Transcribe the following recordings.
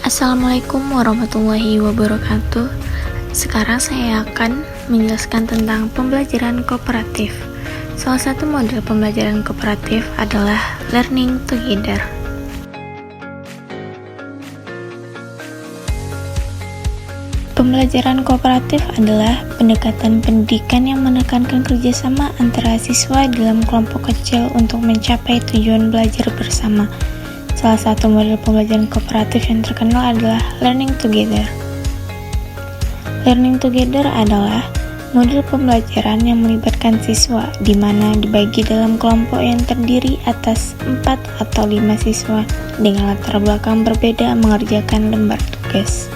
Assalamualaikum warahmatullahi wabarakatuh. Sekarang saya akan menjelaskan tentang pembelajaran kooperatif. Salah satu model pembelajaran kooperatif adalah learning together. Pembelajaran kooperatif adalah pendekatan pendidikan yang menekankan kerjasama antara siswa dalam kelompok kecil untuk mencapai tujuan belajar bersama. Salah satu model pembelajaran kooperatif yang terkenal adalah learning together. Learning together adalah model pembelajaran yang melibatkan siswa, di mana dibagi dalam kelompok yang terdiri atas 4 atau 5 siswa dengan latar belakang berbeda mengerjakan lembar tugas.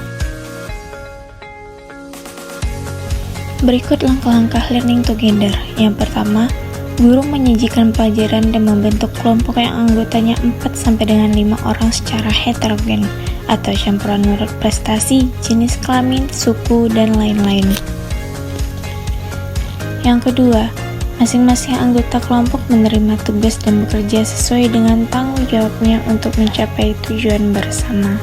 Berikut langkah-langkah learning together. Yang pertama, guru menyajikan pelajaran dan membentuk kelompok yang anggotanya 4 sampai dengan 5 orang secara heterogen atau campuran menurut prestasi, jenis kelamin, suku, dan lain-lain. Yang kedua, masing-masing anggota kelompok menerima tugas dan bekerja sesuai dengan tanggung jawabnya untuk mencapai tujuan bersama.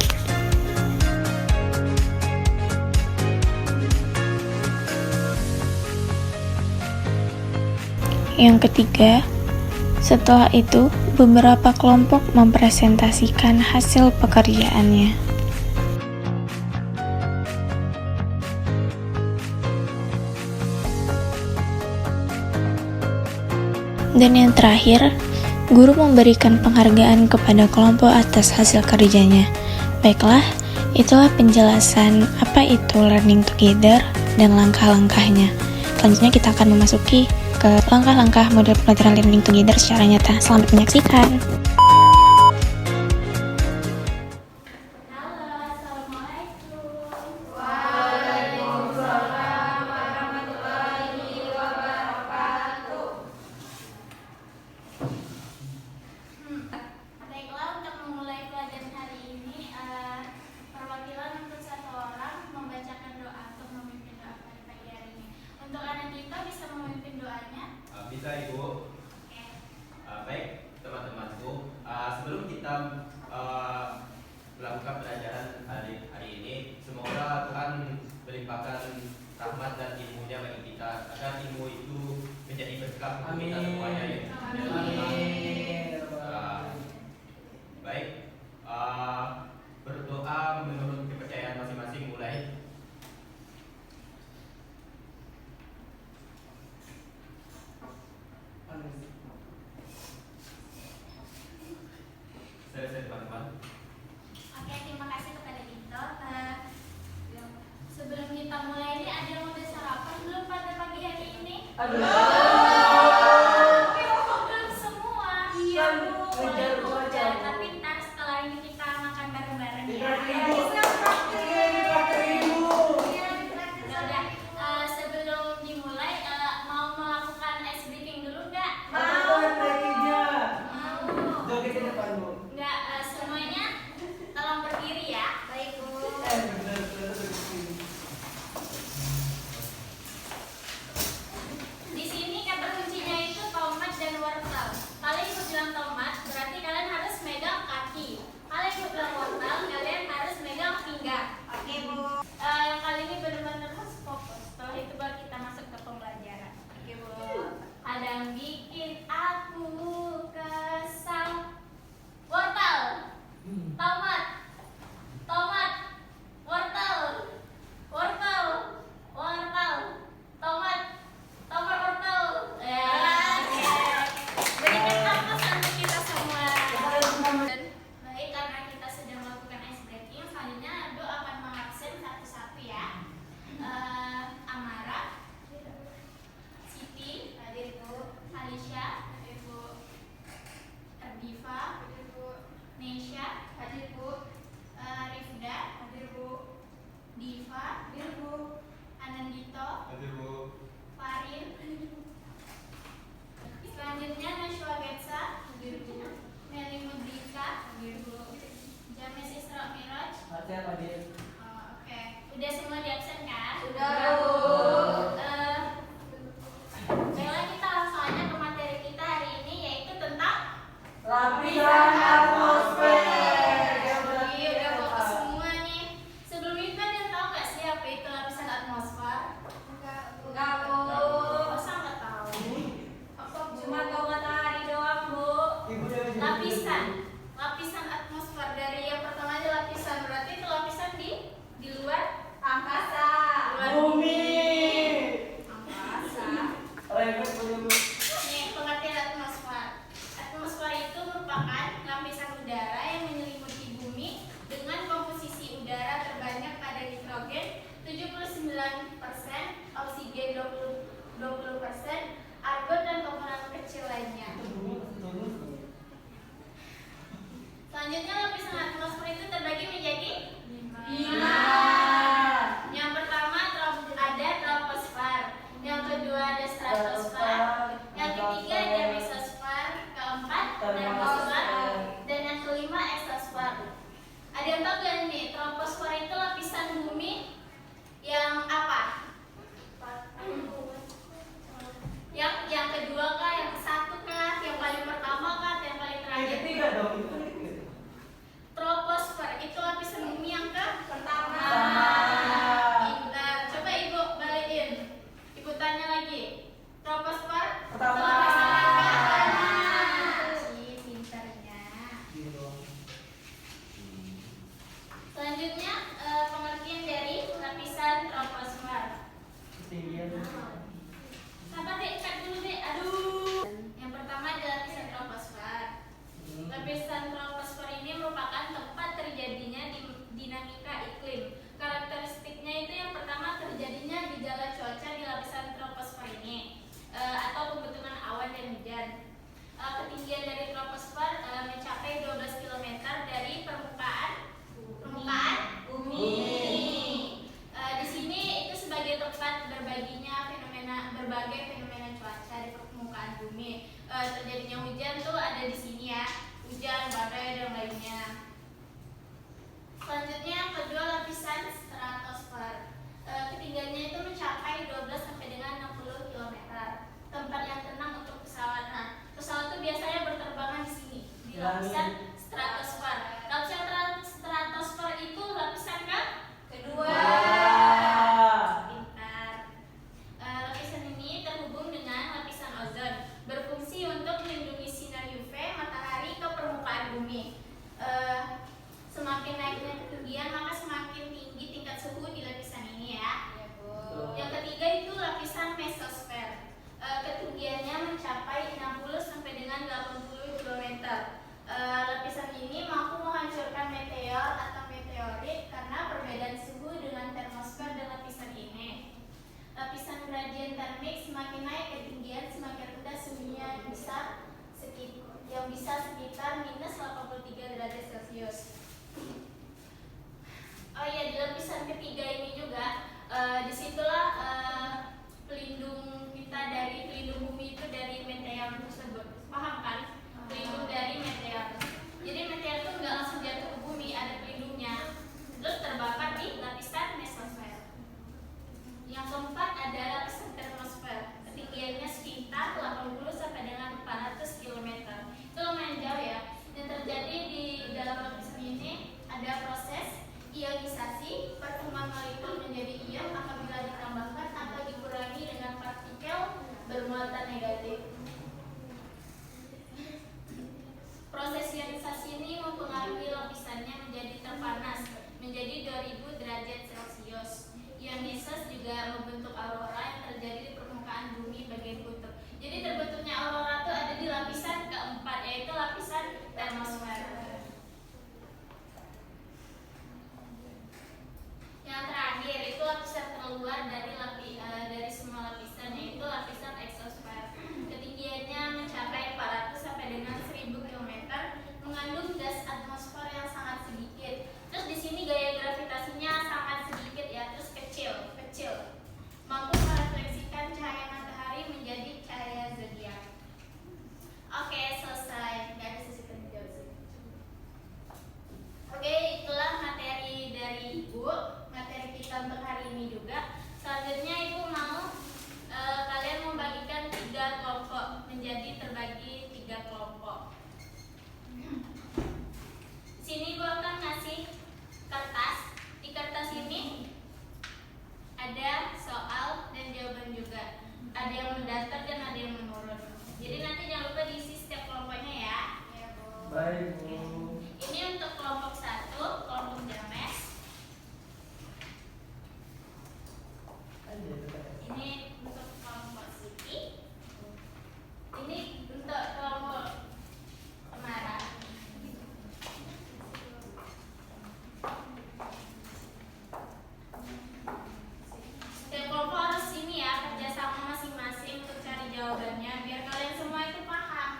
Yang ketiga, setelah itu beberapa kelompok mempresentasikan hasil pekerjaannya. Dan yang terakhir, guru memberikan penghargaan kepada kelompok atas hasil kerjanya. Baiklah, itulah penjelasan apa itu learning together dan langkah-langkahnya. Selanjutnya kita akan memasuki ke langkah-langkah model pembelajaran learning together secara nyata. Selamat menyaksikan. Baiklah, untuk memulai pelajaran hari ini, perwakilan untuk satu orang membacakan doa untuk memimpin doa pada pagi hari ini. Untuk anak kita bisa memimpin doanya? Bisa, Ibu. Oke. Baik, teman-temanku. Sebelum kita melakukan pelajaran hari ini, semoga Tuhan melimpahkan rahmat dan ilmunya bagi kita, agar ilmu itu menjadi berkah untuk kita semuanya, ya. Baik, berdoa menurut kepercayaan masing-masing mulai. Selesai, teman-teman. Oke, terima kasih kepada Dito. Sebelum kita mulai ini, ada yang udah sarapan belum pada pagi hari ini? Belum semua. Iya, Bu. Wajar. Tapi ntar setelah ini kita makan bareng-bareng ya. Yaudah, sebelum dimulai, mau melakukan ice breaking dulu nggak? Mau. Nggak, semuanya tolong berdiri ya. Baik, Bu. Di sini kata kuncinya itu tomat dan wortel. Kalau Ibu bilang tomat, berarti kalian harus megang kaki. Kalau Ibu bilang wortel, kalian harus megang pinggang. Oke, Bu. Yang kali ini benar-benar harus fokus. Setelah itu baru kita masuk ke pembelajaran. Oke, Bu. Ada yang bikin aku kesal. Wortel, tomat, tomat, wortel, wortel, wortel, tomat, tomat, wortel. Ya. Berikan nafas untuk kita semua. Baik, karena kita sudah melakukan ice breaking, selanjutnya Do akan mengabsen satu-satu ya. Amara, Siti, hadir Bu. Alisha, hadir Bu. Erdiva, hadir Bu. Nesha, hadir Bu. Rifda, hadir Bu. Diva, hadir Bu. Anandito, Hadir, Bu. Farin. Selanjutnya Nashwa Getsa, hadir Bu. Meli Mudrika, hadir Bu. James Isra Miraj. Oke, udah semua di absen kan? Sudah, Bu. Baiklah, kita langsung aja ke materi kita hari ini, yaitu tentang Lapisan atmosfer. Iya, udah fokus semua Selanjutnya pengertian dari lapisan troposfer. Sabar dek, cut dulu dek. Aduh. Yang pertama adalah lapisan troposfer. Lapisan troposfer ini merupakan tempat terjadinya dinamika iklim. Karakteristiknya itu yang pertama terjadinya gejala cuaca di lapisan troposfer ini atau pembentukan awan dan hujan. Ketinggian dari troposfer mencapai 12 km dari permukaan bumi. Di sini itu sebagai tempat berbagai fenomena cuaca di permukaan bumi. Terjadinya hujan tuh ada di sini ya, hujan, badai dan lainnya. Selanjutnya yang kedua lapisan stratosfer. Ketinggiannya itu mencapai 12 sampai dengan 60 km. Tempat yang tenang untuk pesawat. Nah, pesawat itu biasanya berterbangan di sini di lapisan stratosfer. Lapisan stratosfer itu lapisan kedua. Pintar. Lapisan ini terhubung dengan lapisan ozon, berfungsi untuk melindungi sinar UV matahari ke permukaan bumi. Semakin naiknya ketinggian maka semakin tinggi tingkat suhu di lapisan ini ya. Yang ketiga itu lapisan mesosfer. Ketinggiannya mencapai 60 sampai dengan 80 km. Lapisan ini mampu menghancurkan meteor atau meteorit karena perbedaan suhu dengan termosfer dan lapisan ini. Lapisan gradien termik semakin naik ketinggian semakin rendah suhunya yang bisa sekitar minus 83 derajat Celcius. Oh iya, di lapisan ketiga ini juga disitulah pelindung kita dari pelindung bumi itu dari meteor tersebut. Paham kan? Pelindung dari meteor. Jadi meteor itu nggak langsung jatuh ke bumi, ada pelindungnya. Terus terbakar di lapisan mesosfer. Yang keempat ada lapisan termosfer. Ketinggiannya sekitar 80 sampai dengan 400 km. Itu lumayan jauh ya. Yang terjadi di dalam lapisan ini ada proses ionisasi, pertemuan molekul menjadi ion apabila ditambahkan atau dikurangi dengan partikel bermuatan negatif. Proses ionisasi ini mempengaruhi lapisannya menjadi terpanas, menjadi 2000 derajat Celcius. Ionisasi juga membentuk aurora yang terjadi di permukaan bumi bagian kutub. Jadi terbentuknya aurora itu ada di lapisan keempat, yaitu lapisan termosfer. Yang terakhir itu lapisan terluar dari semua lapisan, yaitu lapisan exosfer. Ketinggiannya mencapai 400 sampai dengan 1000 km, mengandung gas atmosfer yang sangat sedikit. Terus di sini gaya gravitasinya sangat sedikit ya, terus kecil, mampu merefleksikan cahaya matahari menjadi cahaya zodiak. Oke, selesai. Gak ada sesi kerja sih. Oke, itulah materi dari Ibu. Materi kita untuk hari ini juga. Selanjutnya Ibu mau kalian membagikan 3 kelompok, menjadi terbagi 3 kelompok. Sini Ibu akan ngasih kertas. Di kertas ini ada soal dan jawaban juga. Ada yang mendatar dan ada yang menurun. Jadi nanti jangan lupa diisi setiap kelompoknya ya. Ya, Bu. Baik, Bu. Ini untuk kelompok 1, kelompok James. Ini untuk kelompok Siti. Ini untuk kelompok Temara. Setiap kelompok harus ini ya, kerjasama masing-masing untuk cari jawabannya biar kalian semua itu paham.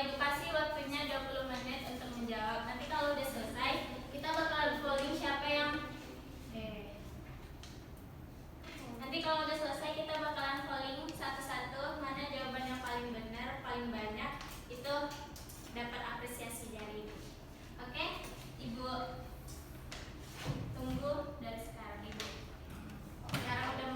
Ibu kasih waktunya 20 menit untuk menjawab. Nanti kalau udah selesai, kita bakal voting siapa yang nanti kalau udah selesai kita bakalan polling satu-satu mana jawaban yang paling benar, paling banyak, itu dapat apresiasi dari Ibu. Oke? Ibu tunggu dari sekarang Ibu. Sekarang udah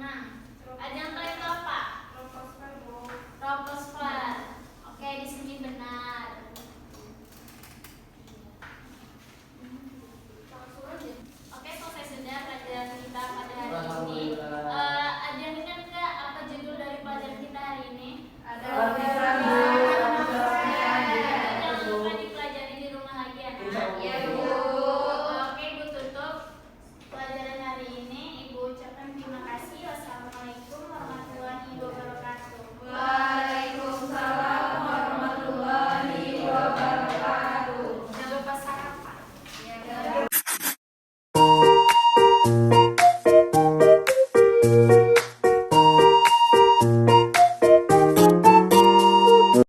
menang. Ajang